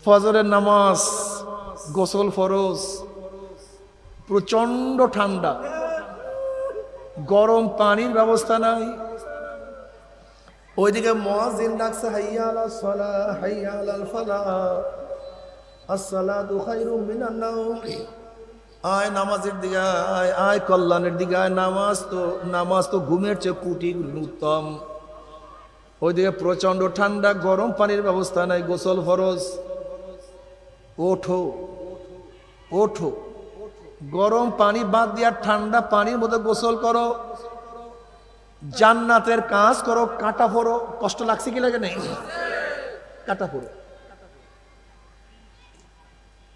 ফজরের নামাজ, গোসল ফরজ, প্রচন্ড ঠান্ডা, গরম পানির ব্যবস্থা নাই। ওইদিকে মুয়াজ্জিন ডাকছে হাইয়া আলাস সালাহ হাইয়া আলাল ফালাহ আসসালাতু খায়রুম মিনান নাওম। আয় নামাজের দিকে আয়, আয় কল্যাণের দিকে আয়। নামাজ তো ঘুমের চেয়ে কোটি গুণ উত্তম। ওইদিকে প্রচন্ড ঠান্ডা, গরম পানির ব্যবস্থা নাই, গোসল ফরজ। ওঠো ওঠো, গরম পানি বাদ দিয়া ঠান্ডা পানির মধ্যে গোসল করো, জান্নাতের কাজ করো, কাটা ফোড়ো। কষ্ট লাগছে কি লাগে? নেই, কাটা ফোড়ো।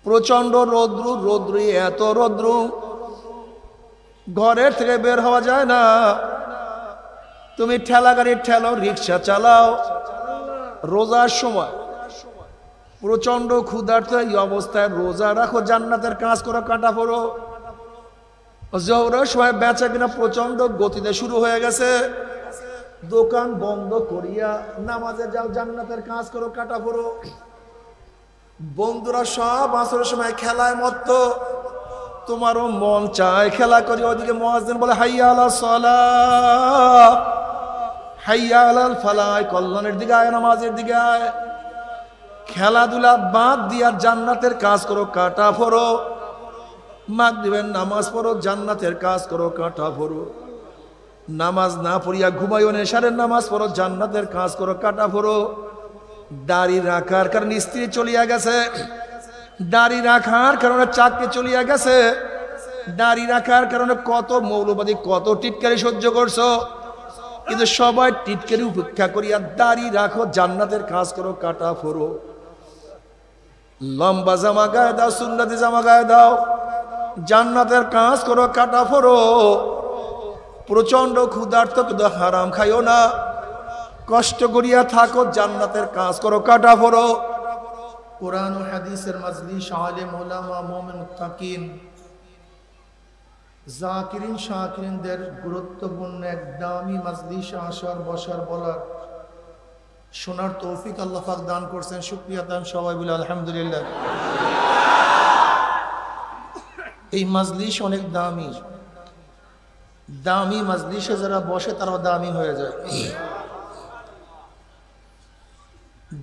প্রচন্ড রৌদ্র, এত রৌদ্র ঘরের থেকে বের হওয়া যায় না। তুমি ঠেলা গাড়ি ঠেলো, রিক্সা চালাও, রোজার সময় প্রচন্ড ক্ষুধার্ত এই অবস্থায় রোজা রাখো, জান্নাতের কাজ করো, কাটা ফোড়ো। জোহরের সময় বেচা কিনা প্রচন্ড গতিতে শুরু হয়ে গেছে, দোকান বন্ধ করিয়া নামাজে যাও, জান্নাতের কাজ করো, কাটা ফোড়ো। বন্ধুরা সব আসরের সময় খেলায় মত্ত, তোমারও মন চায় খেলা করি। ওইদিকে মুয়াজ্জিন বলে হাইয়া আলাস সালাহ হাইয়া আলাল ফালাহ, কল্যাণের দিকে আয়, নামাজের দিকে আয়। খেলাধুলা বাদ দিয়া জান্নাতের কাজ করো, কাটা ফোড়ো। মাগরিবের নামাজ পড়ো, জান্নাতের কাজ করো, কাটা ফোড়ো। নামাজ না পড়িয়া ঘুমাইও, নেশারের নামাজ পড়ো, জান্নাতের কাজ করো, কাটা ফোড়ো। দাড়ি রাখার কারণে স্ত্রী চলিয়া গেছে, দাড়ি রাখার কারণে চাকরি চলিয়া গেছে, দাড়ি রাখার কারণে কত মৌলবাদী, কত টিটকারি সহ্য করছো, কিন্তু সবাই টিটকারি উপেক্ষা করিয়া দাড়ি রাখো, জান্নাতের কাজ করো, কাটা ফোড়ো। লম্বা জামা গায়ে দাও, সুন্নতি জামা গায়ে দাও, জান্নাতের কাজ করো, কাটা ফোড়ো। প্রচন্ড ক্ষুধার্ত, কিন্তু হারাম খাইও না, কষ্ট করিয়া থাকো, জান্নাতের কাজ করো, কাটা ফোড়ো। কোরআন ও হাদিসের মাজলিস, আলেম ওলামা, মুমিন মুত্তাকিন, জাকিরিন শাকিরিনদের গুরুত্বপূর্ণ এক দামি মাজলিসে আসার, বসার, বলার, শোনার তৌফিক আল্লাহ পাক দান করছেন। শুকরিয়া দান সবাই বলে আলহামদুলিল্লাহ। এই মাজলিস অনেক দামি, দামি মাজলিসে যারা বসে তারাও দামি হয়ে যায়।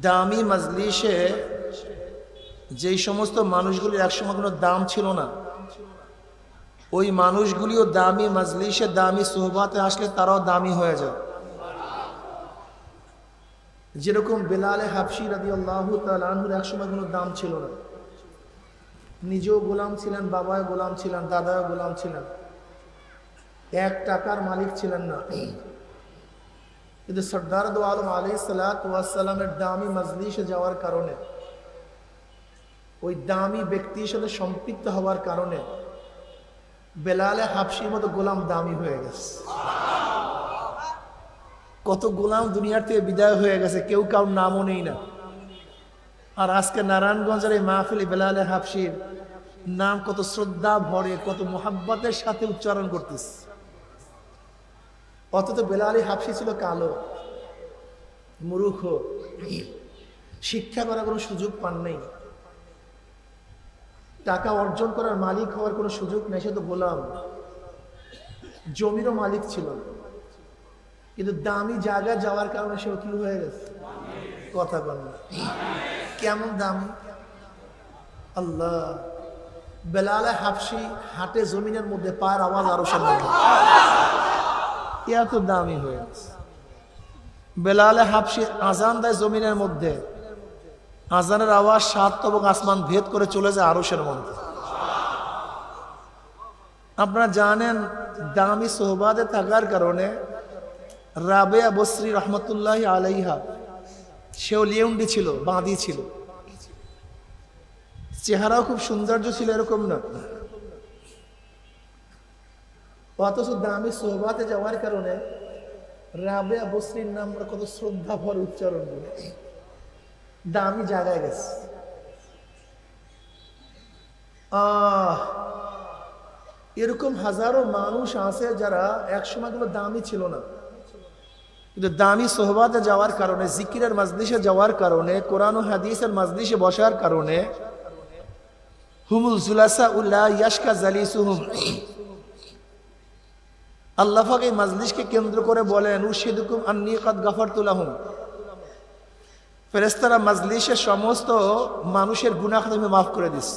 দামি মাজলিসে যেই সমস্ত মানুষগুলির একসময় কোনো দাম ছিল না, ওই মানুষগুলিও দামি মাজলিসে, দামি সোহবাতে আসলে তারাও দামি হয়ে যায়। যেরকম বেলালে হাবশি রাদিয়াল্লাহু তাআলা আনহুর একসময় কোনো দাম ছিল না, নিজেও গোলাম ছিলেন, বাবাও গোলাম ছিলেন, দাদাও গোলাম ছিলেন, 1 টাকার মালিক ছিলেন না। কিন্তু সরদার দো আলম আলাইহিস সালাতু ওয়াস সালামের দামি মাজলিসে যাওয়ার কারণে, ওই দামি ব্যক্তির সাথে সম্পৃক্ত হওয়ার কারণে বেলালে হাবশির মতো গোলাম দামি হয়ে গেছে। কত গোলাম দুনিয়ার থেকে বিদায় হয়ে গেছে, কেউ কারোর নামও নেই না। আর আজকে নারায়ণগঞ্জের এই মাহফিলে বেলালে হাবশির নাম কত শ্রদ্ধা ভরে, কত মোহাব্বতের সাথে উচ্চারণ করতেছে। অথচ বেলালে হাবশি ছিল কালো, মূর্খ, শিক্ষা করার কোনো সুযোগ পান নেই, টাকা অর্জন করার মালিক হওয়ার কোনো সুযোগ নেই, সে তো গোলাম। জমিরও মালিক ছিল, কিন্তু দামি জায়গায় যাওয়ার কারণে সেও কি হয়ে গেছে? কথা বল না, কেমন দামি! আল্লাহ, বেলালে হাবশি হাটে জমিনের মধ্যে, পায়ের আওয়াজ আরো সামনে, এত দামি হয়ে গেছে। বেলালে হাবশি আজান দেয় জমিনের মধ্যে, আজানের আওয়াজ 7 তবক আসমান ভেদ করে চলে যায় আরশের মধ্যে। আপনারা জানেন, দামি সোহবাদে থাকার কারণে রাবেয়া বসরি রহমতুল্লাহ আলাইহা, সেও লিউন্ডি ছিল, বাঁধি ছিল, চেহারাও খুব সৌন্দর্য ছিল, এরকম না। অথচ দামি সোহবাতে যাওয়ার কারণে রাবেয়া বসরির নাম কত শ্রদ্ধা ভর উচ্চারণ করে দামি জায়গায় গেছে। এরকম হাজারো মানুষ আছে যারা একসময় কোনো দামি ছিল না, কিন্তু দামি সোহবাতে যাওয়ার কারণে, জিকিরের মাজলিসে যাওয়ার কারণে, কোরআন ও হাদিসের মাজলিসে বসার কারণে হুমুল জুলাসা উল্লাহ ইয়াশকা জালিসুহুম, আল্লাহ পাক এই মাজলিসকে কেন্দ্র করে বলেন উশহিদুকুম আন্নী কাদ গাফারতু লাহুম, ফেরেশতারা মাজলিসের সমস্ত মানুষের গুনাহ আমি মাফ করে দিস।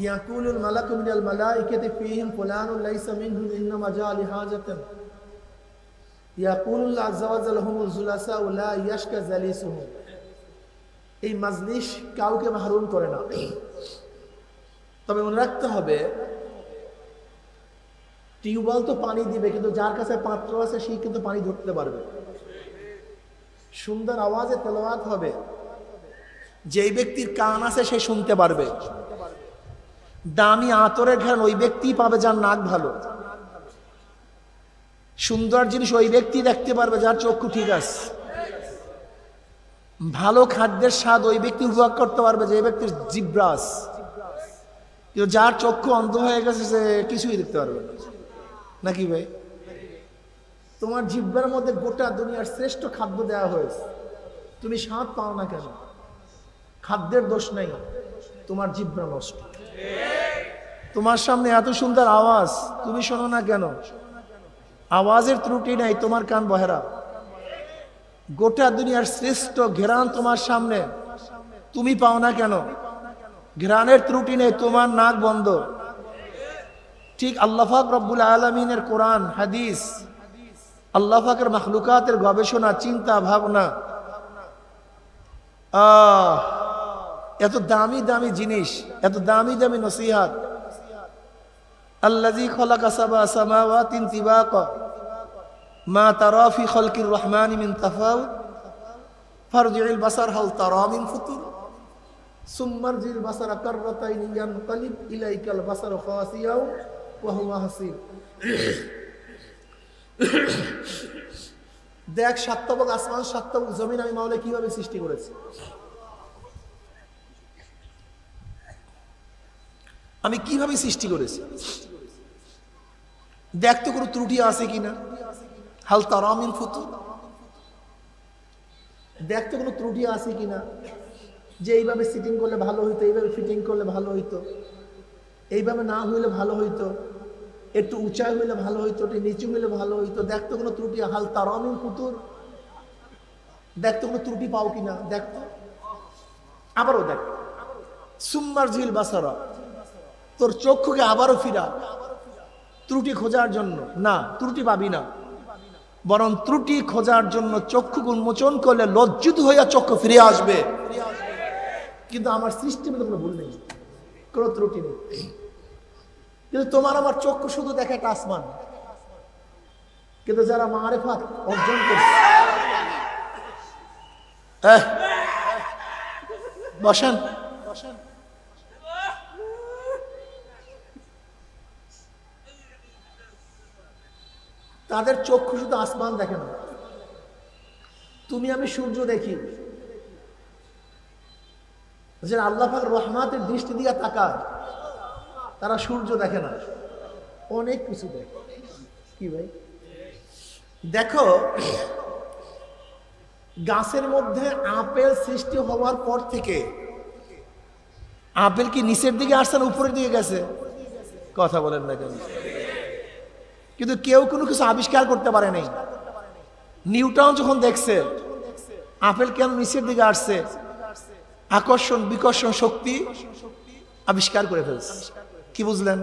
ইয়াকুলুল মালাকু মিনাল মালাইকাতি ফীহিম ফুলানুন লাইসা মিনহুম ইন্নামা জাআ লিহাজাতিন ইয়াকুলুল আযযা ওয়া জাল্লা হুমুল জুলাসা লা ইয়াশকা জালিসুহুম। এই মাজলিস কাউকে মাহরুম করে না। তবে মনে রাখতে হবে, টিউবওয়েল তো পানি দিবে, কিন্তু যার কাছে পাত্র আছে সেই কিন্তু পানি ধরতে পারবে। সুন্দর আওয়াজে তেলাওয়াত হবে, যেই ব্যক্তির কান আছে সে শুনতে পারবে। দামি আতরের ঘ্রাণ ওই ব্যক্তি পাবে যার নাক ভালো। সুন্দর জিনিস ওই ব্যক্তি দেখতে পারবে যার চক্ষু ঠিক আছে। ভালো খাদ্যের স্বাদ ওই ব্যক্তি উপভোগ করতে পারবে যে ব্যক্তির জিহ্বা আছে। কিন্তু যার চক্ষু অন্ধ হয়ে গেছে সে কিছুই দেখতে পারবে না, নাকি ভাই? তোমার জিহ্বার মধ্যে গোটা দুনিয়ার শ্রেষ্ঠ খাদ্য দেওয়া হয়েছে, তুমি স্বাদ পাও না কেন? খাদ্যের দোষ নাই, তোমার জিহ্বা নষ্ট। তোমার সামনে এত সুন্দর আওয়াজ, তুমি শোনো না কেন? আওয়াজের ত্রুটি নাই, তোমার কান বহেরা। গোটা দুনিয়ার শ্রেষ্ঠ ঘ্রাণ তোমার সামনে, তুমি পাও না কেন? ঘ্রাণের ত্রুটি নেই, তোমার নাক বন্ধ। ঠিক আল্লাহ পাক রব্বুল আলামিনের কোরআন হাদিস, আল্লাহ পাকের মাখলুকাতের গবেষণা, চিন্তা ভাবনা, এত দামি দামি জিনিস, এত দামি দামি নসিহত। আল্লাযী খালাকা সাবআ সামাওয়াতিন তিবাকা মা তারা ফি খালকির রহমানি মিন তাফাউত ফারজি'ল বাসার হাল তারা মিন ফুতুর সুম্মা রজি'ল বাসারা কাররাতাইন ইয়ানকালিব ইলাইকাল বাসারু খাসিয়াও ওয়া হুয়া হাসিব। দেখ, সাতবক আসমান, সাতবক জমিন আমি মাওলা কিভাবে সৃষ্টি করেছি। আমি কিভাবে সৃষ্টি করেছি, দেখ তো কোনো ত্রুটি আছে কিনা। হাল তারা মিন ফুতুর, দেখ তো কোনো ত্রুটি আছে কিনা, যে এইভাবে সিটিং করলে ভালো হইতো, এইভাবে ফিটিং করলে ভালো হইতো, এইভাবে না হইলে ভালো হইতো, একটু উঁচা হইলে ভালো হইতো, একটু নিচু হইলে ভালো হইতো। দেখতো কোনো ত্রুটি, হাল তারা মিন ফুতুর, দেখতো কোনো ত্রুটি পাও কিনা, দেখতো। আবারও দেখ, সুম্মার ঝিল বাসারা, তোর চক্ষুকে আবারও ফিরা ত্রুটি খোঁজার জন্য। না, ত্রুটি পাবি না, বরং ত্রুটি খোঁজার জন্য চক্ষু উন্মোচন করলে লজ্জিত হইয়া চক্ষু ফিরে আসবে। কিন্তু আমার সৃষ্টির মধ্যে কোনো ভুল নেই, কোনো ত্রুটি নেই। কিন্তু তোমার আমার চক্ষু শুধু দেখে একটা আসমান। কিন্তু যারা মারিফাত অর্জন করছে, বসেন, তাদের চক্ষু শুধু আসমান দেখে না। তুমি আমি সূর্য দেখি, যে আল্লাহ পাক রহমাতের দৃষ্টি দিয়ে তাকায়, তারা সূর্য দেখে না, অনেক কিছু দেখে। কি ভাই? দেখো, গাছের মধ্যে আপেল সৃষ্টি হওয়ার পর থেকে আপেল কি নিচের দিকে আসছে না উপরের দিকে গেছে? কথা বলেন না কেন? কিন্তু কেউ কোনো কিছু আবিষ্কার করতে পারে নাই। নিউটন যখন দেখছে আপেল কেন নিচের দিকে আসছে, আকর্ষণ বিকর্ষণ শক্তি আবিষ্কার করে ফেলছে। কি বুঝলেন?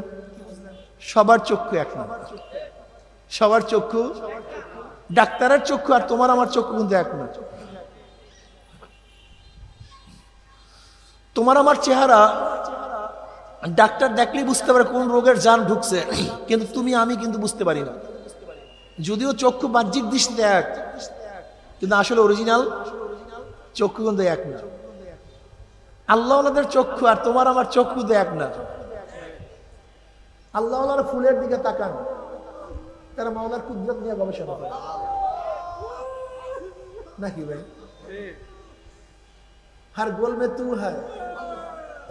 সবার চক্ষু এক না, সবার চক্ষু, ডাক্তারের চক্ষু আর তোমার আমার চক্ষু কিন্তু এক না। তোমার আমার চেহারা ডাক্তার দেখলেই বুঝতে পারে কোন রোগের জান ঢুকছে, কিন্তু তুমি আমি কিন্তু বুঝতে পারি না। যদিও চক্ষু বাহ্যিক দৃষ্টিতে এক, কিন্তু আসলে অরিজিনাল চক্ষু কিন্তু এক না। আল্লাহওয়ালাদের চক্ষু আর তোমার আমার চক্ষু তো এক না। আল্লাহওয়ালারা ফুলের দিকে তাকান, তারা মাওলার কুদরত নিয়ে গবেষণা করে, নাকি ভাই? हर गोल में तू है,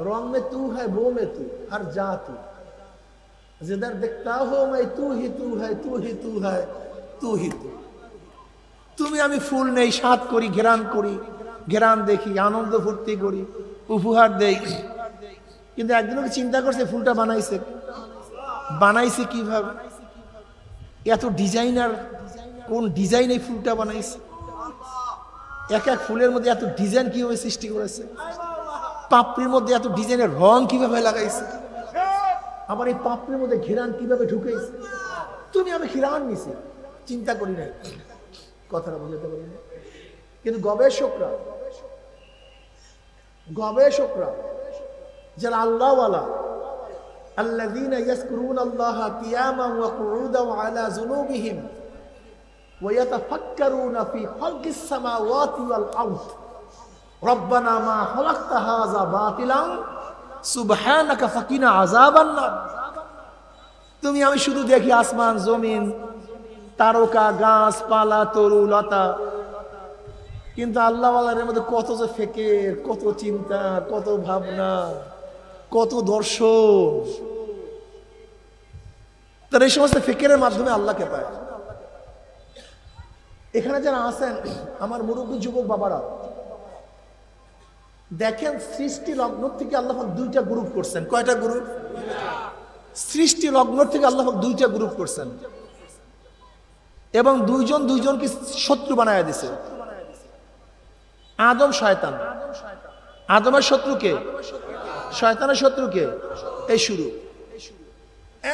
रंग में तू है, वो में तू, हर जा तू, जिधर दिखता हो मैं तू ही तू है, तू ही तू है, তুই তো। তুমি আমি ফুল নেই, স্বাদ করি, ঘেরান দেখি, আনন্দ ফুর্তি করি, উপহার দেই, কিন্তু একদিনও চিন্তা করছে ফুলটা বানাইছে কিভাবে? এত ডিজাইনার, কোন ডিজাইন এই ফুলটা বানাইছে? এক এক ফুলের মধ্যে এত ডিজাইন কিভাবে সৃষ্টি করেছে? পাপড়ির মধ্যে এত ডিজাইনের রং কিভাবে লাগাইছে? আবার এই পাপড়ির মধ্যে ঘেরান কিভাবে ঢুকেছে? তুমি আমি ঘেরান নিছি, চিন্তা করি না, কথাটা বুঝাতে পারি না। কিন্তু গবেষকরা যারা আল্লাহওয়ালা, আল্লাযীনা ইয়াযকুরুনাল্লাহা কিয়ামান ওয়া কুউদান ওয়া আলা যুনুবিহিম ওয়া ইয়াতাফাক্কারুনা ফি খালকিস সামাওয়াতি ওয়াল আরদ রব্বানা মা খালাকতা হাযা বাতিলান সুবহানাকা ফাকিনা আযাবান নার। তুমি আমি শুধু দেখি আসমান জমিন, তারকা, গাছপালা, তরু লতা, কিন্তু আল্লাহওয়ালার মধ্যে কত যে ফিকির, কত চিন্তা, কত ভাবনা, কত দর্শন। তার এই সমস্ত ফিকিরের মাধ্যমে আল্লাহকে পায়। এখানে যারা আছেন আমার মুরব্বী যুবক বাবারা, দেখেন সৃষ্টি লগ্ন থেকে আল্লাহ দুইটা গ্রুপ করছেন। কয়টা গ্রুপ? সৃষ্টি লগ্ন থেকে আল্লাহ দুইটা গ্রুপ করছেন, এবং দুইজনকে শত্রু বানায় দিছে। আদম শয়তান। আদমের শত্রুকে, শয়তানের শত্রুকে, এই শুরু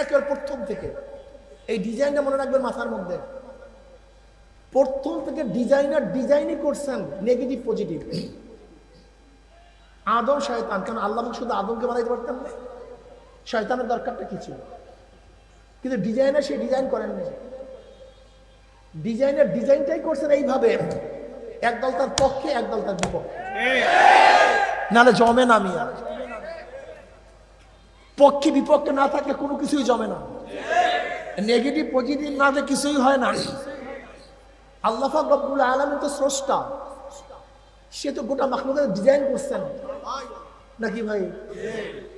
একের প্রথম থেকে। এই ডিজাইনটা মনে রাখবেন মাথার মধ্যে। প্রথম থেকে ডিজাইনই করছেন নেগেটিভ পজিটিভ। আদম শয়তান, কারণ আল্লাহ শুধু আদমকে বানাইতে পারতেন না, শয়তানের দরকারটা কি ছিল? কিন্তু ডিজাইনার সেই ডিজাইন করেন না, ডিজাইনটাই করছেন এইভাবে, একদল তার পক্ষে, একদল তার বিপক্ষে, নাহলে জমে না। মিয়া পক্ষে বিপক্ষে না থাকলে কোনো কিছুই জমে না, নেগেটিভ পজিটিভ না থাকলে কিছুই হয় না। আল্লাহ পাক রব্বুল আলামিন তো স্রষ্টা, সে তো গোটা মাখলুকের ডিজাইন করছেন নাকি ভাই?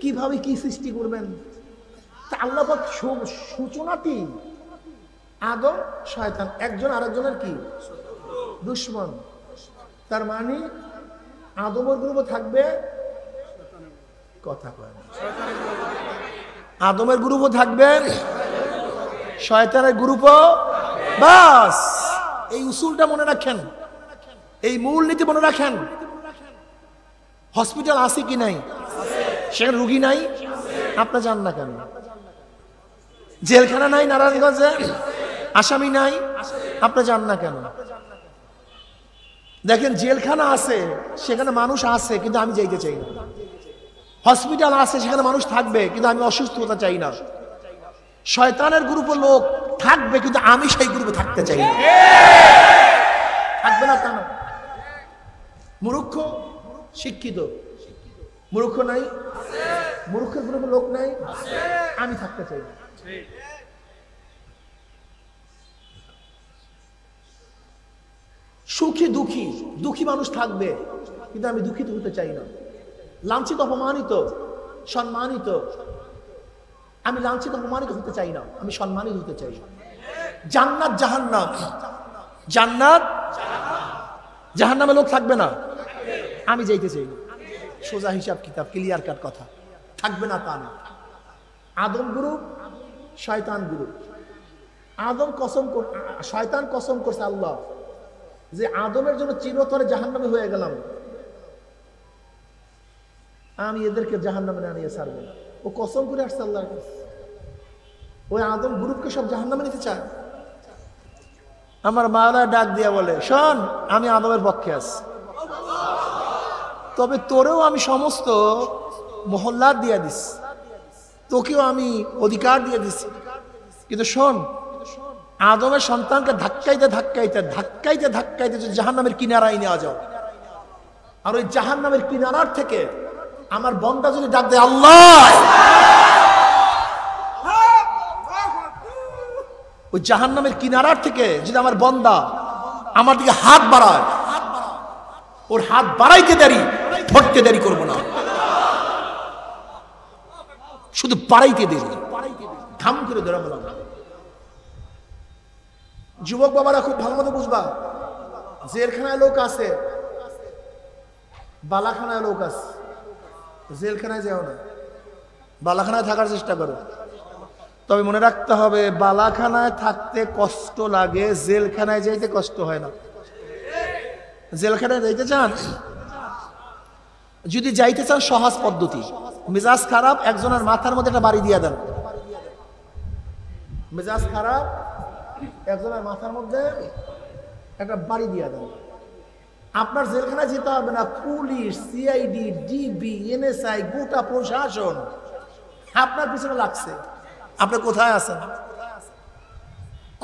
কিভাবে কি সৃষ্টি করবেন? তা আল্লাহ পাক সূচনাতেই আদম শয়তান একজন আরেকজনের কি দুশমন। তার মানে আদমের গ্রুপও থাকবে, কথা কয় না, আদমের গ্রুপও থাকবে, শয়তানের গ্রুপও। বাস এই উসুলটা মনে রাখেন, এই মূলনীতি মনে রাখেন। হসপিটাল আছে কি নাই? সেখানে রুগী নাই, আপনার যান না কেন? জেলখানা নাই নারায়ণগঞ্জে, আসামি নাই, আপনি যান না কেন? দেখেন জেলখানা আছে, সেখানে মানুষ আছে, কিন্তু আমি যাইতে চাই না। হসপিটাল আছে, সেখানে মানুষ থাকবে, কিন্তু আমি অসুস্থ হতে চাই না। শয়তানের গ্রুপে লোক থাকবে, কিন্তু আমি সেই গ্রুপে থাকতে চাই না। থাকবে না কেন? মূর্খ শিক্ষিত, মূর্খ নাই, মূর্খের গ্রুপে লোক নাই, আমি থাকতে চাই না। সুখী দুঃখী মানুষ থাকবে, কিন্তু আমি দুঃখিত হতে চাই না। লাঞ্ছিত অপমানিত সম্মানিত, আমি লাঞ্ছিত অপমানিত হতে চাই না, আমি সম্মানিত হতে চাই। জান্নাত জাহান্নাম, জান্নাত জাহান্নামে লোক থাকবে না, আমি যাইতে চাই না। সোজা হিসাব কিতাব, ক্লিয়ার কাট কথা। থাকবে না তা না। আদম গ্রুপ, শয়তান গ্রুপ। শয়তান কসম করছে আল্লাহ যে আদমের জন্য চিরতরে জাহান্নামে হয়ে গেলাম, আমি এদেরকে জাহান্নামে না নিয়ে ছাড়বো না। ও কসম করে আসছে আল্লাহর কাছে। ওই আদম গ্রুপকে সব জাহান্নামে নিতে চায়। আমার মাওলা ডাক দিয়া বলে, শোন, আমি আদমের পক্ষে আছি, তবে তোরেও আমি সমস্ত মহল্লাত দিয়ে দিস, তোকেও আমি অধিকার দিয়ে দিছি, কিন্তু শোন, আদমের সন্তানকে ধাক্কাইতে যদি জাহান্নামের কিনারায় নেওয়া যাও, আর ওই জাহান্নামের কিনারার থেকে আমার বন্দা যদি ডাক দেয় আল্লাহ, ওই জাহান্নামের কিনারার থেকে যদি আমার বন্দা আমার দিকে হাত বাড়ায়, ওর হাত বাড়াইতে দেরি, ধরতে দেরি করবো না, শুধু বাড়াইতে দেরি, ধাম করে ধরে বললাম। যুবক বাবারা খুব ভালো মতো বুঝবা, জেলখানায় লোক আছে, বালাখানায় লোক আছে, জেলখানায় যাও না, বালাখানায় থাকার চেষ্টা করো। তবে মনে রাখতে হবে, বালাখানায় থাকতে কষ্ট লাগে, জেলখানায় যাইতে কষ্ট হয় না। জেলখানায় যাইতে চান, যদি যাইতে চান সহজ পদ্ধতি, মেজাজ খারাপ একজনের মাথার মধ্যে একটা বাড়ি দিয়ে দেন। মেজাজ খারাপ একজনের মাথার মধ্যে একটা বাড়ি দিয়ে দেন, আপনার জেলখানায় যেতে হবে না। পুলিশ, সিআইডি, ডিবি, এনএসআই, গোটা প্রশাসন আপনার পিছনে লাগছে। আপনি কোথায় আছেন?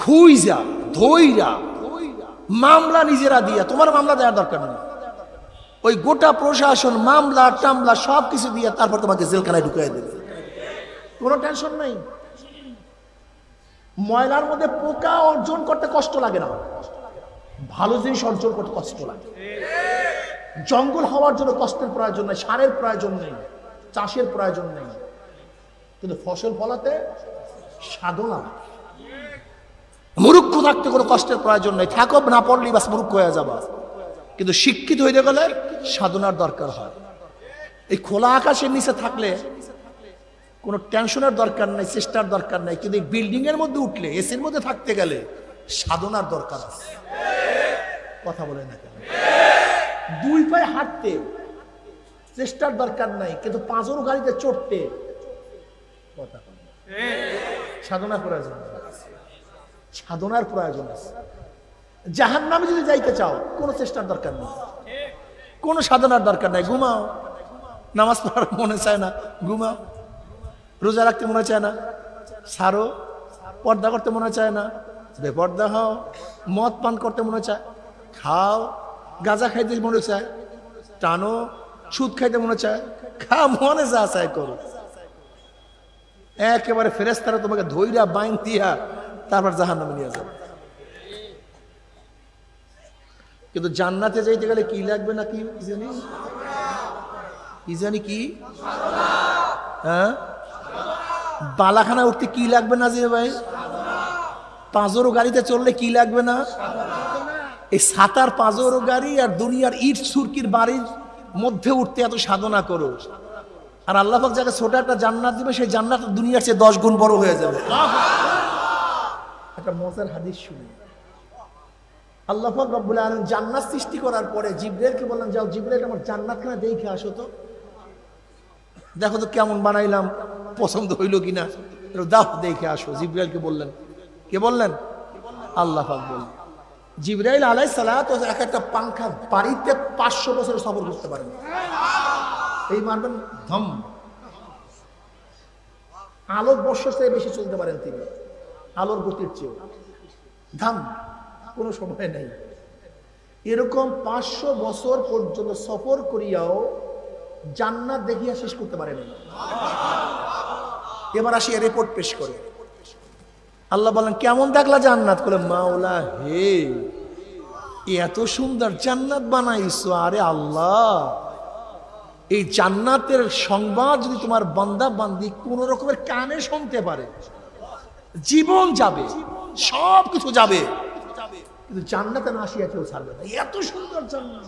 খুইজা ধইরা মামলা নিজেরা দিয়া, তোমার মামলা দেওয়ার দরকার নেই, ওই গোটা প্রশাসন মামলা টামলা সব কিছু দিয়ে তারপর তোমাকে জেলখানায় ঢুকিয়ে দেবে, কোনো টেনশন নাই। ময়লার মধ্যে পোকা অর্জন করতে কষ্ট লাগে না, ভালো জিনিস অর্জন করতে কষ্ট লাগে। জঙ্গল হওয়ার জন্য কষ্টের প্রয়োজন নেই, সারের প্রয়োজন নেই, চাষের প্রয়োজন নেই, কিন্তু ফসল ফলাতে সাধনা। মূর্খ থাকতে কোনো কষ্টের প্রয়োজন নেই, থাকো না পড়লেই বাস মূর্খ হয়ে যাবা। কিন্তু শিক্ষিত হইতে গেলে সাধনার দরকার হয়। এই খোলা আকাশের নিচে থাকলে কোনো টেনশনের দরকার নেই, চেষ্টার দরকার নেই, কিন্তু এই বিল্ডিং এর মধ্যে উঠলে, এসির মধ্যে থাকতে গেলে সাধনার দরকার আছে। কথা বলে না কেন? দুই পায়ে হাঁটতে চেষ্টার দরকার নাই, কিন্তু পাঁচর গাড়িতে চড়তে কথা সাধনার প্রয়োজন, সাধনার প্রয়োজন আছে। জাহান্নামে যদি যাইতে চাও কোনো চেষ্টার দরকার নেই, কোনো সাধনার দরকার নাই। ঘুমাও, নামাজ পড়ার মনে চায় না, ঘুমাও। রোজা রাখতে মনে চায় না, সারো। পর্দা করতে মনে চায় না, বেপর্দা হও। মদ পান করতে মনে চায়, খাও। গাঁজা খাইতে মনে চায়, টানো। সুদ খাইতে মনে চায়, খা, মনে যা চায় করো। একেবারে ফেরেশতারা তোমাকে ধইরা বাইন দিয়া তারপর জাহান্নামে নিয়ে যাবে। কিন্তু জান্নাতে যাইতে গেলে কি লাগবে না কি জানি, কি জানি কি, হ্যাঁ, বালাখানা উঠতে কি লাগবে না যে ভাই, পাঁচরো গাড়িতে চললে কি লাগবে না, এই সাতার পাঁচরো গাড়ি আর দুনিয়ার ইট সুরকির বাড়ির মধ্যে উঠতে এত সাধনা করো। আর আল্লাহ পাক যাকে ছোট একটা জান্নাত দিবে, সেই জান্নাত দুনিয়ার চেয়ে 10 গুণ বড় হয়ে যাবে। একটা মজার হাদিস শুনি। আল্লাহ পাক রব্বুল আলামিন জান্নাত সৃষ্টি করার পরে জিবরাইলকে বললেন, যাও জিবরাইল আমার জান্নাতখানা দেখে আসো তো, দেখো তো কেমন বানাইলাম, পছন্দ হইল কিনা, দাও দেখে আসো। জিবরাইলকে বললেন, কে বললেন? আল্লাহ পাক বললেন। জিবরাইল আলাইহিস সালাত এক একটা পাংখা বাড়িতে 500 বছর সফর করতে পারেন। এই মানবেন ধম, আলোর বর্ষের চেয়ে বেশি চলতে পারেন তিনি, আলোর গতির চেয়ে ধাম, কোনো সময় নেই। এরকম 500 বছর পর্যন্ত সফর করিয়াও জান্নাত দেখিয়া শেষ করতে পারেন। এবার আসি রিপোর্ট পেশ করে। আল্লাহ বলেন, কেমন দেখলা জান্নাত? বলে, মাওলা হে, এত সুন্দর জান্নাত বানাইছো। আরে আল্লাহ, এই জান্নাতের সংবাদ যদি তোমার বান্দা বান্দি কোন রকমের কানে শুনতে পারে, জীবন যাবে, সব কিছু যাবে, কিন্তু জান্নাতে না আসিয়া কেউ ছাড়বে না। এত সুন্দর জান্নাত।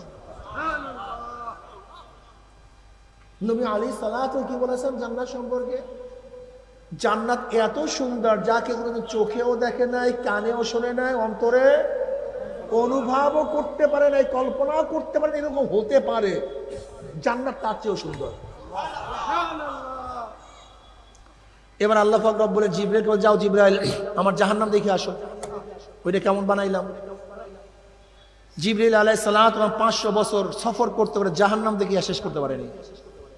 নবী আলাইহিস সালাতু কি বলেছেন জান্নাত সম্পর্কে? জান্নাত এত সুন্দর, যাকে কোনোদিন চোখেও দেখে নাই, কানেও শোনে নাই, অন্তরে অনুভবও করতে পারে নাই, কল্পনাও করতে পারে না এরকম হতে পারে। জান্নাত তার চেয়েও সুন্দর। এবার আল্লাহ পাক রব্বুল জিবরাইলকে বলে, যাও জিবরাইল আমার জাহান্নাম দেখে আসো, ওইটা কেমন বানাইলাম। জিবরাইল আলাইহিস সালাত 500 বছর সফর করতে পারে, জাহান্নাম দেখিয়া শেষ করতে পারেনি।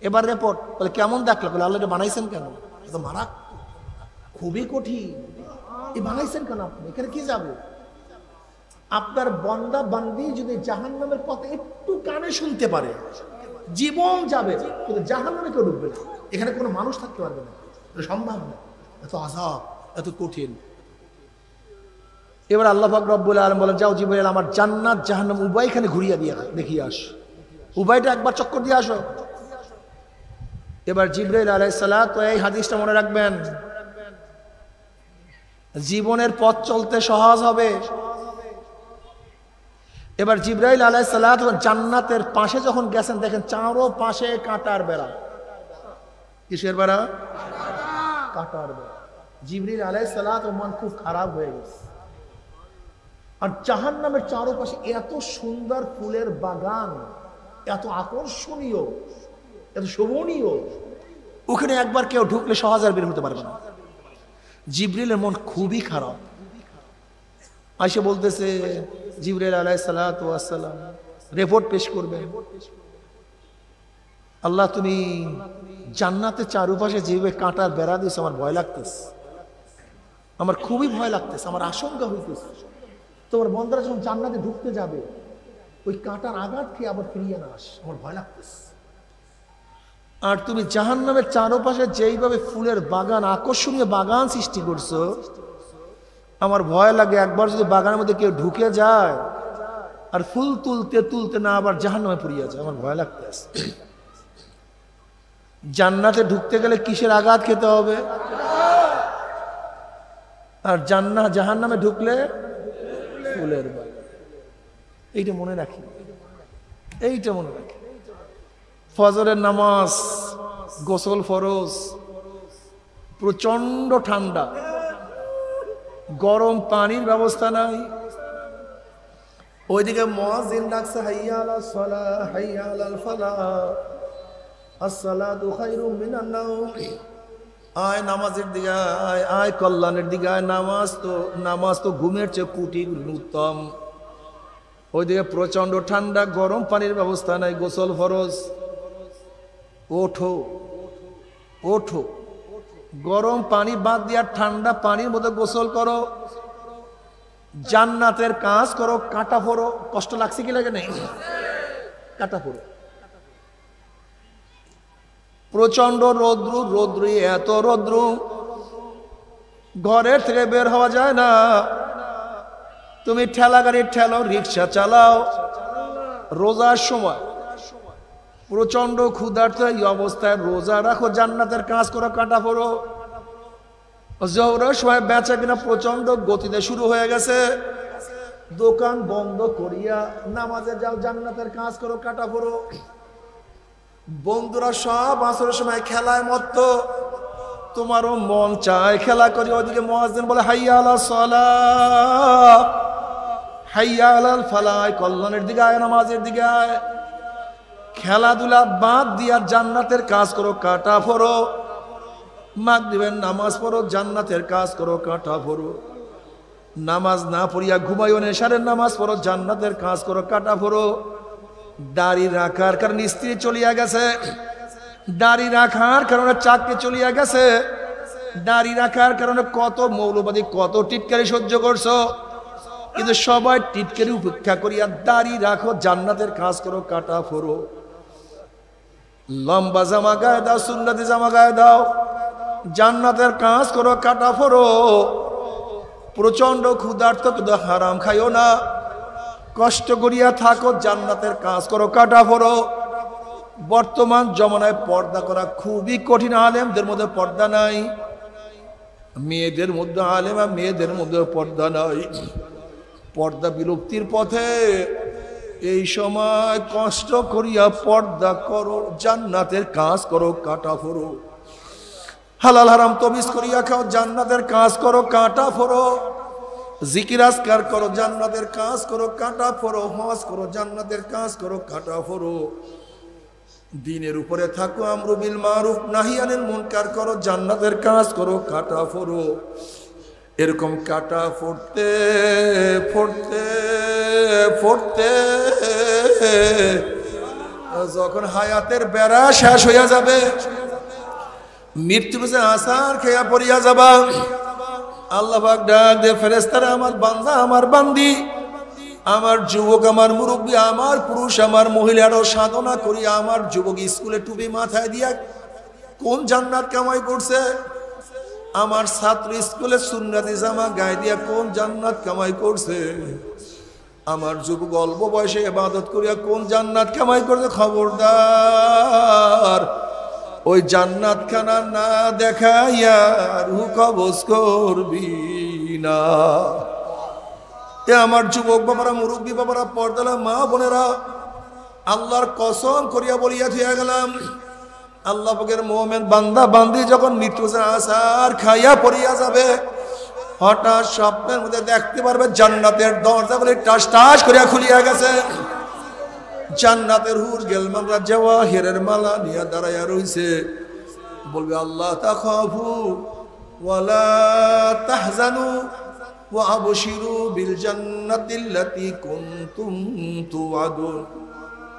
এবার রিপোর্ট, বলে কেমন দেখলো? বলে, আল্লাহ এটা বানাইছেন কেন? তো মারা খুবই কঠিন, এই বানাইছেন কেন আপনি? এখানে কি যাবে? আপনার বান্দা বান্দি যদি জাহান্নামের পথে একটু কানে শুনতে পারে, জীবন যাবে, কিন্তু জাহান্নামে কেউ ঢুকবে না। এখানে কোনো মানুষ থাকতে পারবে না, এটা সম্ভব না। এত আযাব, এত কঠিন। এবার আল্লাহ পাক রব্বুল আলামিন বলেন, যাও জিবরাইল আমার জান্নাত জাহান্নাম উভয়খানে ঘুরিয়ে দিয়ে দেখিয়ে আস, উভয়টা একবার চক্কর দিয়ে আসো। এবার জিবরাইল আলাইহিস সালাত, এই হাদিসটা মনে রাখবেন, জীবনের পথ চলতে সহজ হবে। এবার জিবরাইল আলাইহিস সালাতু জান্নাতের পাশে যখন গেছেন, দেখেন চারো পাশে কাঁটার বেড়া। কিসের বেড়া? কাঁটার বেড়া। জিবরিল আলাইহিস সালাতু মন খুব খারাপ হয়ে গেছে। আর জাহান্নামের চারপাশে এত সুন্দর ফুলের বাগান, এত আকর্ষণীয়, এত শোভনীয়, ওখানে একবার কেউ ঢুকলে সহজে আর বের হতে পারবে না। জিবরিলের মন খুবই খারাপ। আয়েশা বলতেছে, জিবরাইল আলাইহিস সালাতু ওয়াস সালাম রিপোর্ট পেশ করবে, আল্লাহ তুমি জান্নাতের চারপাশে যেভাবে কাঁটার বেড়া দিয়েছো, আমার ভয় লাগতেছে, আমার খুবই ভয় লাগতেছে, আমার আশঙ্কা হইতেছে তোমার বন্দারা যখন জান্নাতে ঢুকতে যাবে ওই কাঁটার আঘাত খেয়ে আবার ফিরিয়ে না আস, আমার ভয় লাগতেছে। আর তুমি জাহান্নামের চারপাশে যেইভাবে ফুলের বাগান, আকর্ষণীয় বাগান সৃষ্টি করছো, আমার ভয় লাগে একবার যদি বাগানের মধ্যে কেউ ঢুকে যায় আর ফুল তুলতে তুলতে না আবার জাহান্নামে পড়িয়া যায়, আমার ভয় লাগতেছে। জান্নাতে ঢুকতে গেলে কিসের আঘাত খেতে হবে? আর জাহান্নামে ঢুকলে ফুলের বাগান। এইটা মনে রাখি, এইটা মনে রাখি। ফজরের নামাজ, গোসল ফরজ, প্রচন্ড ঠান্ডা, গরম পানির ব্যবস্থা নাই। ওইদিকে মুয়াজ্জিন ডাকছে, হাইয়া আলাস সালাহ, হাইয়া আলাল ফালাহ, আসসালাতু খায়রুম মিনান নাওম। আয় নামাজের দিকে আয়, আয় কল্যাণের দিকে আয়। নামাজ তো ঘুমের চেয়ে কোটি গুণ উত্তম। ওইদিকে প্রচন্ড ঠান্ডা, গরম পানির ব্যবস্থা নাই, গোসল ফরজ। ওঠো ওঠো, গরম পানি বাদ দিয়ে ঠান্ডা পানির মধ্যে গোসল করো, জান্নাতের কাজ করো, কাঁটা ফোড়ো। কষ্ট লাগছে কি লাগে? নেই, কাঁটা ফোড়ো। প্রচন্ড রৌদ্র, এত রৌদ্র ঘরের থেকে বের হওয়া যায় না। তুমি ঠেলা গাড়ি ঠেলো, রিক্সা চালাও, রোজার সময় প্রচন্ড ক্ষুধার্ত এই অবস্থায় রোজা রাখো, জান্নাতের কাজ করো, কাঁটা ফোড়ো। জোহরের সময় বেচা কিনা প্রচন্ড গতিতে শুরু হয়ে গেছে, দোকান বন্ধ করিয়া নামাজে যাও, জান্নাতের কাজ করো, কাঁটা ফোড়ো। বন্ধুরা সব আসরের সময় খেলায় মত্ত, তোমারও মন চায় খেলা করি। ওদিকে মুয়াজ্জিন বলে, হাইয়া আলাস সালাহ, হাইয়া আলাল ফালাহ, কল্যাণের দিকে আয়, নামাজের দিকে আয়। খেলাধুলা বাদ দিয়া জান্নাতের কাজ করো, কাঁটা ফোড়ো। মাগরিবের নামাজ পড়ো, জান্নাতের কাজ করো, কাঁটা ফোড়ো। নামাজ না পড়িয়া ঘুমাইও, নেশারের নামাজ পড়ো, জান্নাতের কাজ করো, কাঁটা ফোড়ো। দাড়ি রাখার কারণে স্ত্রী চলিয়া গেছে, দাড়ি রাখার কারণে চাকরি চলিয়া গেছে, দাড়ি রাখার কারণে কত মৌলবাদী, কত টিটকারি সহ্য করছো, কিন্তু সবাই টিটকারি উপেক্ষা করিয়া দাড়ি রাখো, জান্নাতের কাজ করো, কাঁটা ফোড়ো। লম্বা জামা গায়ে দাও, সুন্নতি জামা গায়ে দাও, জান্নাতের কাজ করো, কাঁটা ফোড়ো। প্রচন্ড ক্ষুধার্ত, কিন্তু হারাম খাইও না, কষ্ট করিয়া থাকো, জান্নাতের কাজ করো, কাঁটা ফোড়ো। বর্তমান জমানায় পর্দা করা খুবই কঠিন, আলেমদের মধ্যে পর্দা নাই, মেয়েদের মধ্যে আলেম আর মেয়েদের মধ্যে পর্দা নাই। পর্দা বিলুপ্তির পথে, এই সময় কষ্ট করিয়া পর্দা করো, জান্নাতের কাজ করো, কাঁটা ফোড়ো। হালাল হারাম তমিজ করিয়া খাও, জান্নাতের কাজ করো, কাঁটা ফোড়ো। জিকির আজকার করো, জান্নাতের কাজ করো, কাঁটা ফোড়ো। হজ করো, জান্নাতের কাজ করো, কাঁটা ফোড়ো। দিনের উপরে থাকো, আমরু বিল মারুফ নাহি আনিল মুনকার করো, জান্নাতের কাজ করো, কাঁটা ফোড়ো। এরকম কাঁটা ফোড়তে ফোড়তে ফোড়তে যখন হায়াতের বেড়া শেষ হইয়া যাবে, মৃত্যু বুঝে আসার খেয়া পড়িয়া যাবা, আল্লাহ পাক ডাক দে, ফেরেশতারা, আমার বান্দা, আমার বান্দি, আমার যুবক, আমার মুরব্বী, আমার পুরুষ, আমার মহিলারও সাধনা করিয়া আমার যুবক স্কুলে টুপি মাথায় দিয়া কোন জান্নাত কামাই করছে, আমার ছাত্র স্কুলে সুন্নতি জামা গায়ে দিয়া কোন জান্নাত কামাই করছে, আমার যুবক অল্প বয়সে ইবাদত করিয়া কোন জান্নাত কামাই করছে। খবরদার, ওই জান্নাত খানা না দেখাইয়া রুহ কবজ করবি না। এ আমার যুবক বাবারা, মুরব্বী বাবারা, পর্দালা মা বোনেরা, আল্লাহর কসম করিয়া বলিয়া থিয়া গেলাম, আল্লাহ পাকের মুমিন বান্দা বান্দি যখন মৃত্যু আসার খাইয়া পড়িয়া যাবে, হঠাৎ স্বপ্নের মধ্যে দেখতে পারবে জান্নাতের দরজাগুলি টাস টাস করিয়া খুলিয়া গেছে। জান্নাতের হুর গেলমানরা জাওয়াহিরের মালা নিয়ে দাঁড়াইয়া রইছে। বলবে আল্লাহ তাখাফু ওয়ালা তাহজানু ওয়া আবশিরু বিল জান্নাতিল্লাতী কুনতুম তুআদুন।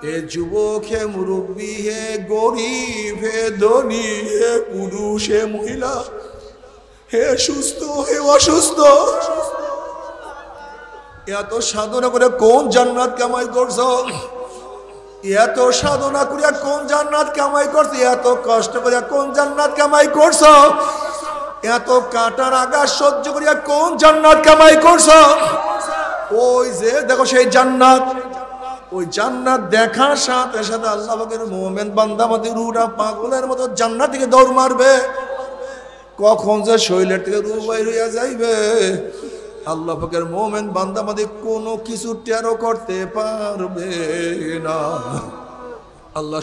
হে যুবক, হে মুরব্বী, হে গরিব, হে ধনী, হে পুরুষ, হে মহিলা, হে সুস্থ, হে অসুস্থ, এত সাধনা করে কোন জান্নাত কামাই করছো? এত সাধনা করিয়া কোন জান্নাত কামাই করছো? এত কষ্ট করিয়া কোন জান্নাত কামাই করছো? এত কাটার আঘাত সহ্য করিয়া কোন জান্নাত কামাই করছো? ওই যে দেখো সেই জান্নাত, ওই জান্নাত দেখার সাথে সাথে আল্লাহ পাকের মুমিন বান্দা আমাদের রূহটা পাগলের মতো জান্নাত থেকে দৌড় মারবে। কখন যে শরীরের থেকে রূহ বাইর হইয়া যাইবে আল্লাহ পাকের মুমিন বান্দা আমাদের কোনো কিছু টেরও করতে পারবে না। আল্লাহ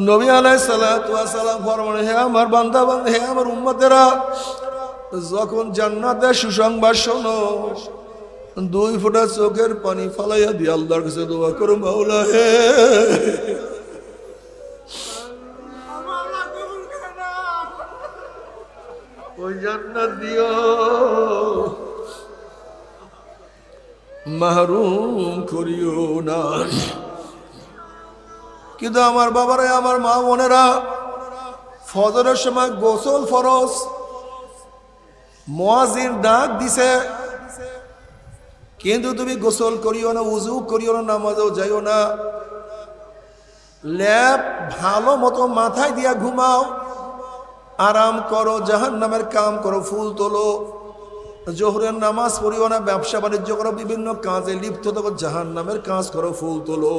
নবী আলাইহিস সালাতু ওয়াস সালাম ফরমান, হে আমার বান্দা বান্দা, হে আমার উম্মতেরা, যখন জান্নাতের সুসংবাদ শোনো, 2 ফোঁটা চোখের পানি ফালাইয়া দিয়ে আল্লাহর কাছে দোয়া করো, মাওলা হে ওই জান্নাত দিও, মাহরুম করিও না। কিন্তু আমার বাবারা, আমার মা বোনেরা, ফজরের সময় গোসল ফরজ, মুয়াজ্জিন ডাক দিছে, কিন্তু তুমি গোসল করিও না, উযু করিও না, নামাজেও যাইও না, ল্যাপ ভালো মতো মাথায় দিয়া ঘুমাও, আরাম করো, জাহান্নামের কাম করো, ফুল তোলো, জোহরের নামাজ পড়িও না, ব্যবসা বাণিজ্য করো, বিভিন্ন কাজে লিপ্ত থাকো, জাহান্নামের কাজ করো, ফুল তোলো,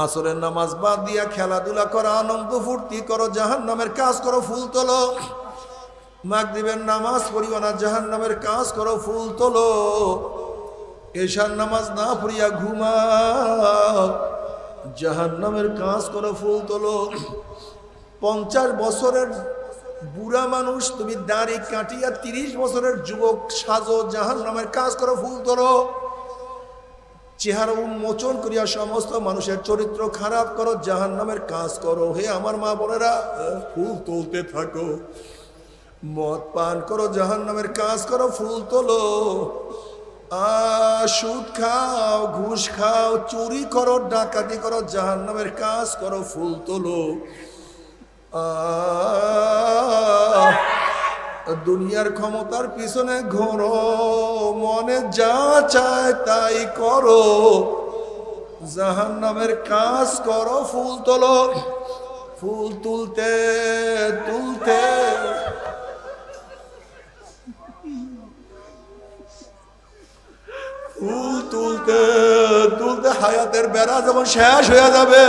আসরের নামাজ বাদ দিয়া খেলাধুলা করো, আনন্দ ফুর্তি করো, জাহান্নামের কাজ করো, ফুল তোলো, মাগরিবের নামাজ পড়িও না, জাহান্নামের কাজ করো, ফুল তোলো, এশার নামাজ না পড়িয়া ঘুমাও, জাহান্নামের কাজ করো, ফুল তোলো। 50 বছরের বুড়া মানুষ তুমি দাড়ি কাটিয়া 30 বছরের যুবক সাজো, জাহান্নামের কাজ করো, ফুল তোলো, চেহারা উন্মোচন করিয়া সমস্ত মানুষের চরিত্র খারাপ করো, জাহান্নামের কাজ করো। হে আমার মা বোনেরা, ফুল তুলতে থাকো, মদ পান করো, জাহান্নামের কাজ করো, ফুল তোলো, সুদ খাও, ঘুষ খাও, চুরি করো, ডাকাতি করো, জাহান্নামের কাজ করো, ফুল তোলো। দুনিয়ার ক্ষমতার পিছনে ঘোরো, মনে যা চায় তাই করো, জাহান্নামের কাজ করো, ফুল তোলো। ফুল তুলতে তুলতে ফুল তুলতে তুলতে হায়াতের বেড়া যখন শেষ হয়ে যাবে,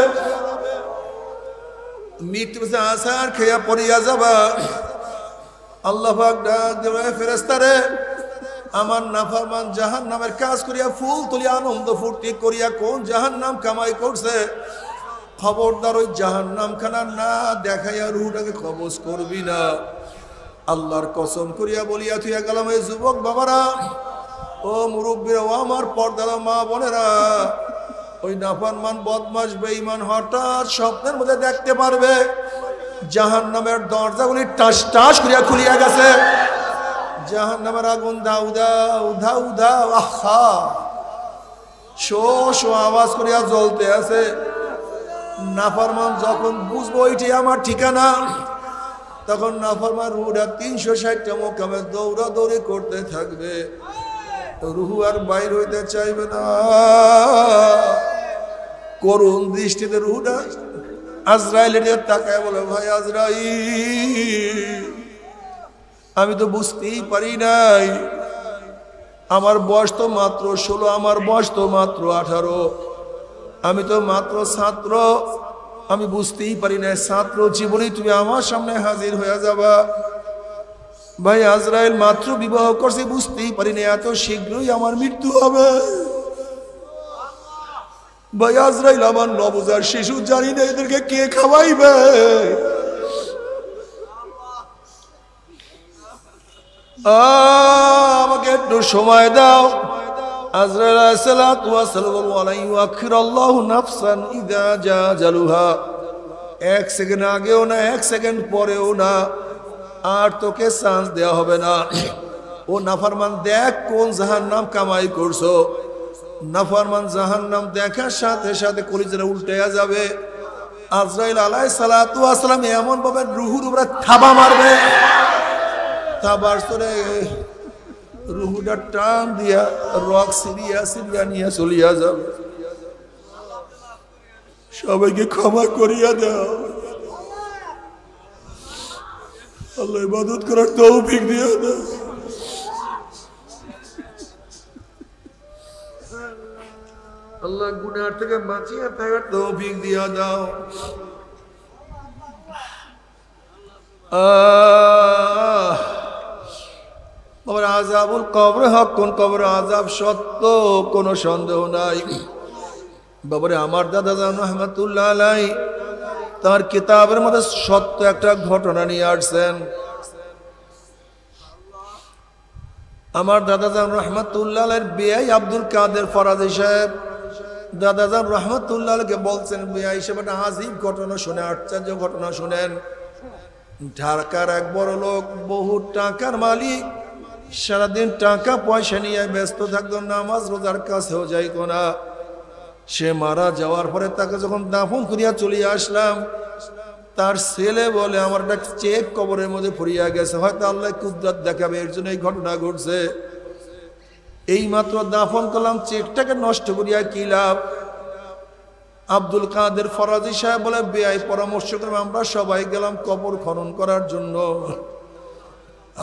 মৃত্যু আসার খেয়া পড়িয়া যাবা, আল্লাহ পাক ডাক দেবে, ফেরেশতারে, আমার নাফরমান জাহান্নামের কাজ করিয়া ফুল তুলিয়া আনন্দ ফুর্তি করিয়া কোন জাহান্নাম কামাই করছে, খবরদার ওই জাহান্নাম খানা না দেখাইয়া রুহটাকে কবজ করবি না। আল্লাহর কসম করিয়া বলিয়া থুইয়া গেলাম, এই যুবক বাবারা, ও মুরব্বীরা, ও আমার পর্দার মা বোনেরা, ওই নাফরমান বদমাশ বেঈমান হঠাৎ স্বপ্নের মধ্যে দেখতে পারবে জাহান্নামের দরজাগুলি টাস টাস করিয়া খুলিয়া গেছে, জাহান্নামের আগুন দাউ দাউ ধাউ দাউ আহা শো শো আওয়াজ করিয়া জ্বলতে আছে। নাফরমান যখন বুঝবো এটি আমার ঠিকানা, তখন নাফরমান রুহটা 360টা মোকামে দৌড়াদৌড়ি করতে থাকবে, রুহ আর বাইর হইতে চাইবে না। করুণ দৃষ্টিতে রুহটা আজরাইলের তাকায় বলে, ভাই আজরাইল, আমি তো বুঝতেই পারি নাই, আমার বয়স তো মাত্র 16, আমার বয়স তো মাত্র 18, আমি তো মাত্র ছাত্র, আমি বুঝতেই পারি না ছাত্র জীবনেই তুমি আমার সামনে হাজির হয়ে যাবা। ভাই আজরাইল মাত্র বিবাহ করছে, বুঝতেই পারি না এত শীঘ্রই আমার মৃত্যু হবে। ভাই আজরাইল আমার নবজাত শিশু, জানি না এদেরকে কে খাওয়াইবে। আমাকে একটু সময় দাও। আজরাইল আলাইহিস সালাতু ওয়াস সালাম আলাইহি ওয়াখিরাল্লাহু নাফসান ইযা জা জালুহা। এক সেকেন্ড আগেও না, এক সেকেন্ড পরেও না, আর তোকে চান্স দেওয়া হবে না। ও নাফরমান, দেখ কোন জাহান্নাম কামাই করছো। নাফরমান জাহান্নাম দেখার সাথে সাথে কলিজাটা উল্টাইয়া যাবে। আজরাইল আলাইহিস সালাতু ওয়াস সালাম এমন ভাবে রুহুর উপরে থাবা মারবে, থাবার সরে রুহুটা টান দিয়া রক সিরিয়া সিরিয়া নিয়ে চলিয়া যাবে। সবাইকে ক্ষমা করিয়া দাও। আল্লাহ ইবাদত করার তৌফিক দিয়া দাও। আল্লাহ গুনাহ থেকে বাঁচিয়ে থাকার তৌফিক দিয়া দাও। কবর আযাবুল কবর হক, কোন কবর আযাব সত্য, কোনো সন্দেহ নাই। বাবারে আমার দাদা জান রহমাতুল্লাহ আলাইহি তার কিতাবের মধ্যে সত্য একটা ঘটনা নিয়ে আসছেন। আমার দাদা জান রহমাতুল্লাহ আলাইহির বিয়াই আব্দুল কাদের ফরাজি সাহেব দাদা জান রহমাতুল্লাহ আলাইহিকে বলছেন, বিয়াই সাহেব একটা আজীব ঘটনা শুনে, আশ্চর্য ঘটনা শুনেন। ঢাকার এক বড় লোক, বহু টাকার মালিক, সারাদিন টাকা পয়সা নিয়ে ব্যস্ত থাকতো, নামাজ রোজার কাছেও যাইতো না। সে মারা যাওয়ার পরে তাকে যখন দাফন করিয়া চলিয়া আসলাম, তার ছেলে বলে আমার একটা চেক কবরের মধ্যে পড়িয়া গেছে, হয়তো আল্লাহ কুদরত দেখাবে, এর জন্য এই ঘটনা ঘটছে। এই মাত্র দাফন করলাম, চেকটাকে নষ্ট করিয়া কি লাভ। আব্দুল কাদের ফরাজি সাহেব বলে, বেআই পরামর্শ করলাম, আমরা সবাই গেলাম কবর খনন করার জন্য।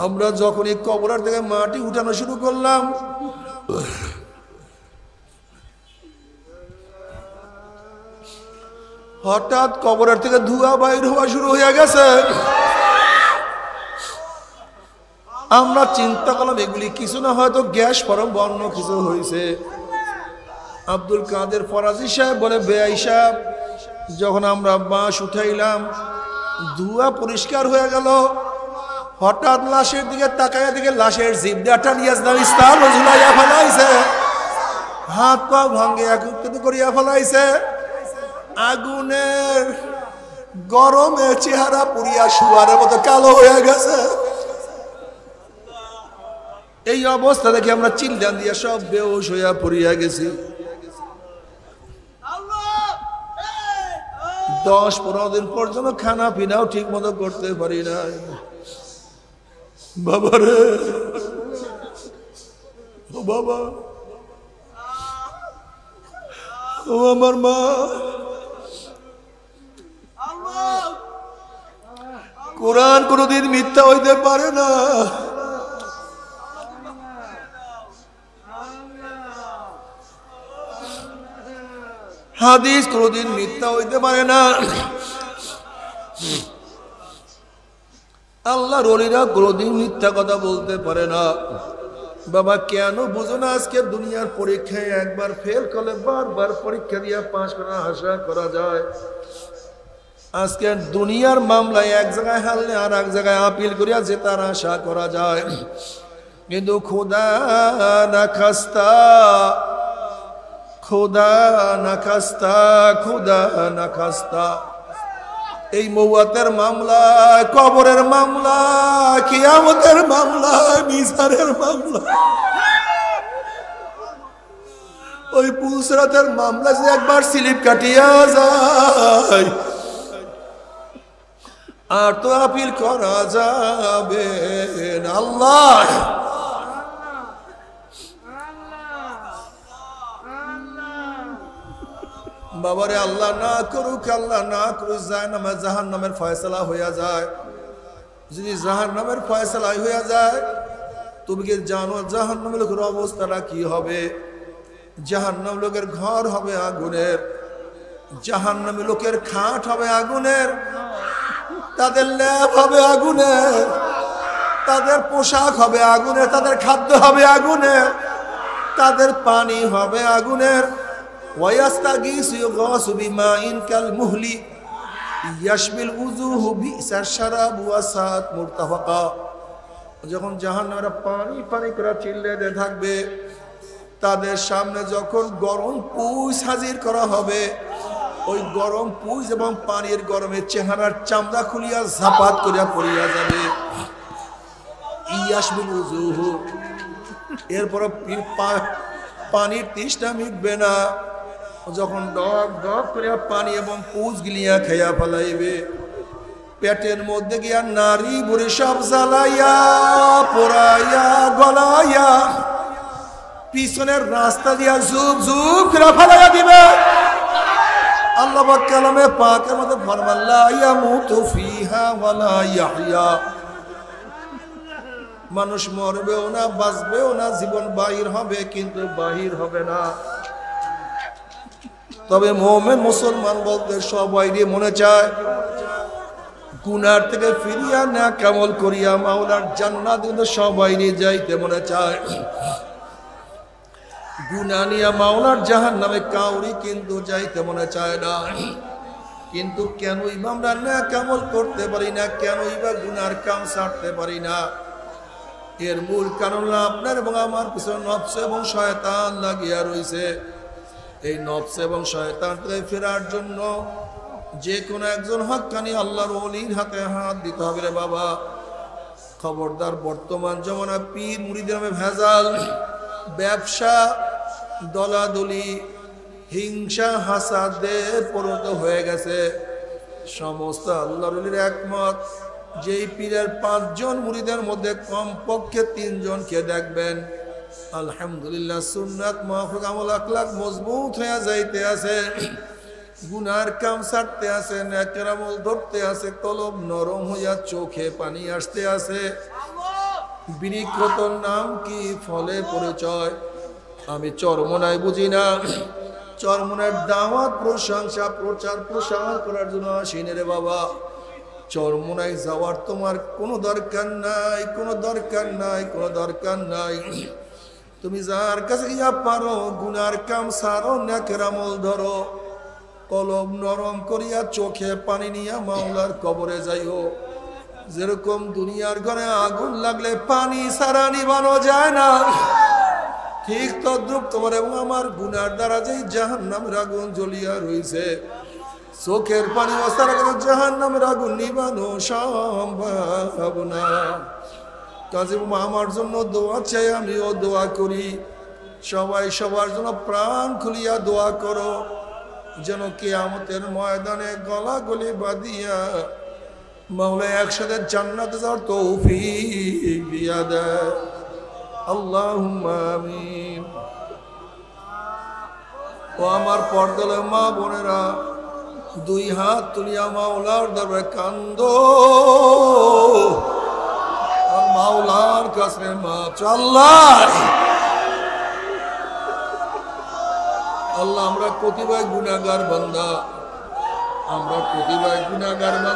আমরা যখন এই কবরের থেকে মাটি উঠানো শুরু করলাম, হঠাৎ কবরের থেকে ধোঁয়া বাইর হওয়া শুরু হয়ে গেছে। আমরা চিন্তা করলাম এগুলি কিছু না, হয়তো গ্যাস ফরম বন্য কিছু হয়েছে। আব্দুল কাদের ফরাজি সাহেব বলে, বেআই সাহেব যখন আমরা বাঁশ উঠাইলাম, ধোঁয়া পরিষ্কার হয়ে গেল। হঠাৎ লাশের দিকে তাকাইয়া দিকে লাশের জিভটা নিয়ে স্থান ঝুলাইয়া ফেলাইছে, হাত পা ভাঙ্গে একত্রিত করিয়া ফেলাইছে। আগুনের গরমে চেহারা পুড়িয়া শুয়ারের মতো কালো হয়ে গেছে। এই অবস্থা দেখে আমরা চিন্তান দিয়ে সব বেহুশ হইয়া পড়িয়া গেছি। 10-15 দিন পর্যন্ত খানা পিনাও ঠিক মতো করতে পারি না। বাবারে, ও বাবা, ও আমার মা, কোরআন কোনদিন মিথ্যা হইতে পারে না। হাদিস কোনদিন মিথ্যা হইতে পারে না। আল্লাহর ওলিরা কোনদিন মিথ্যা কথা বলতে পারে না। বাবা কেন বুঝো না? আজকে দুনিয়ার পরীক্ষায় একবার ফেল করলে বারবার পরীক্ষা দিয়ে পাস করার আশা করা যায়। আজকে দুনিয়ার মামলায় এক জায়গায় হারলে আর এক জায়গায় আপিল করিয়া জেতার আশা করা যায়, কিন্তু খোদা না খাস্তা, খোদা না খাস্তা, খোদা না খাস্তা, এই মৌয়াতের মামলা, কবরের মামলা, কিয়ামতের মামলা, মিজানের মামলা, ওই পুসরাতের মামলা যে একবার স্লিপ কাটিয়া যায় আর তো আপিল করা যাবে না। আল্লাহ বাবারে, আল্লাহ না করুক, আল্লাহ না করুক, জাহান্নামের ফয়সালা হইয়া যায়। যদি জাহান্নামের ফয়সালা হইয়া যায়, তুমি কি জানো জাহান্নামের লোকের অবস্থাটা কি হবে? জাহান্নাম লোকের ঘর হবে আগুনের, জাহান্নামী লোকের খাট হবে আগুনের, তাদের ল্যাব হবে আগুনের, তাদের পোশাক হবে আগুনের, তাদের খাদ্য হবে আগুনের, তাদের পানি হবে আগুনের। ওয়ায়াস্তাগীসু ইউগাসু বিমাইন কাল মুহলি ইয়াশবিল উজুহু বিসাশ শারাবু ওয়া সাআত মুরতাফাকা। যখন জাহান্নামীরা পানি পানি করে চিল্লাতে থাকবে, তাদের সামনে যখন গরম পুষ হাজির করা হবে, ওই গরম পুষ এবং পানির গরমে চেহারার চামড়া খুলিয়া ঝাপাত করিয়া পড়িয়া যাবে। ইয়াশবিল উজুহু, এরপর পানির তৃষ্ণা মিটবে না। যখন ডক ডক করিয়া পানি এবং পুষ গিলিয়া খাইয়া ফেলাইবে, পেটের মধ্যে গিয়া নারী বুড়ি সব জ্বালাইয়া পোড়াইয়া গলাইয়া পিছনের রাস্তা দিয়া ঝুপ ঝুপ করে ফেলাইয়া দিবে। আল্লাহ পাক কালামে পাকের মধ্যে ফরমান লা ইয়ামুতু ফিহা ওয়ালা ইয়াহইয়া, মানুষ মরবেও না, বাঁচবেও না, জীবন বাহির হবে কিন্তু বাহির হবে না। তবে মুমিন মুসলমান বলতে সবাই মনে চায় গুনার থেকে ফিরিয়া না কামল করিয়া মাওলার জান্নাত কিন্তু সবাই যাইতে মনে চায়। গুনাহ নিয়া মাওলার জাহান্নামে কাউরি কিন্তু যাইতে মনে চায় না। কিন্তু কেনই বা আমরা না কামল করতে পারি না, কেনই বা গুনার কাম ছাড়তে পারি না? এর মূল কারণ আপনার এবং আমার পিছনে নফস এবং শয়তান লাগিয়া রয়েছে। এই নফস এবং শয়তান থেকে ফেরার জন্য যে কোনো একজন হক্কানি আল্লাহর ওলির হাতে হাত দিতে হবে রে বাবা। খবরদার, বর্তমান জমানা পীর মুরিদের নামে ভেজাল, ব্যবসা, দলাদলি, হিংসা, হাসাদে পরিণত হয়ে গেছে। সমস্ত আল্লাহর ওলির একমত, যেই পীরের 5 জন মুরিদের মধ্যে কমপক্ষে 3 জনকে দেখবেন আলহামদুলিল্লাহ সুন্নাত মাহফুজ আমল আখলাক মজবুত হয়ে যাইতে আছে, গুনার কাম ছাড়তে আছে, নেকের আমল ধরতে আছে, কলব নরম হইয়া চোখে পানি আসতে আছে। বিনিগ্রতর নাম কি, ফলে পরিচয়। আমি চরমনায় বুঝি না, চরমনার দাওয়াত, প্রশংসা, প্রচার প্রসার করার জন্য আসিনি রে বাবা। চরমনায় যাওয়ার তোমার কোনো দরকার নাই, কোনো দরকার নাই, কোনো দরকার নাই। তুমি যার কাছে গিয়া পারো গুনার কাম সারো, নেকের আমল ধরো, কলব নরম করিয়া চোখে পানি নিয়া মাওলার কবরে যাইও। যেরকম দুনিয়ার ঘরে আগুন লাগলে পানি সারা নিবানো যায় না, ঠিক তদ্রুপ তোমার এবং আমার গুনার দ্বারা যেই জাহান্নামের আগুন জ্বলিয়া রয়েছে, চোখের পানি অসারা করে জাহান্নামের আগুন নিবানো সম্ভব না। কাজে আমার জন্য দোয়া চাই, আমিও দোয়া করি। সবাই সবার জন্য প্রাণ খুলিয়া দোয়া করো, যেন কিয়ামতের ময়দানে গলাগলি বাঁধিয়া মাওলা একসাথে জান্নাতে যাওয়ার তৌফিক দিয়া দেয়। আল্লাহুম্মা আমিন। ও আমার পর্দালে মা বোনেরা, 2 হাত তুলিয়া মাওলার দরবারে কান্দো, মাওলার কাছে মাফ চাও। আল্লাহ আমরা প্রতিভায় গুনাহগার বান্দা, আমরা প্রতিভায় গুনাহগার বান্দা।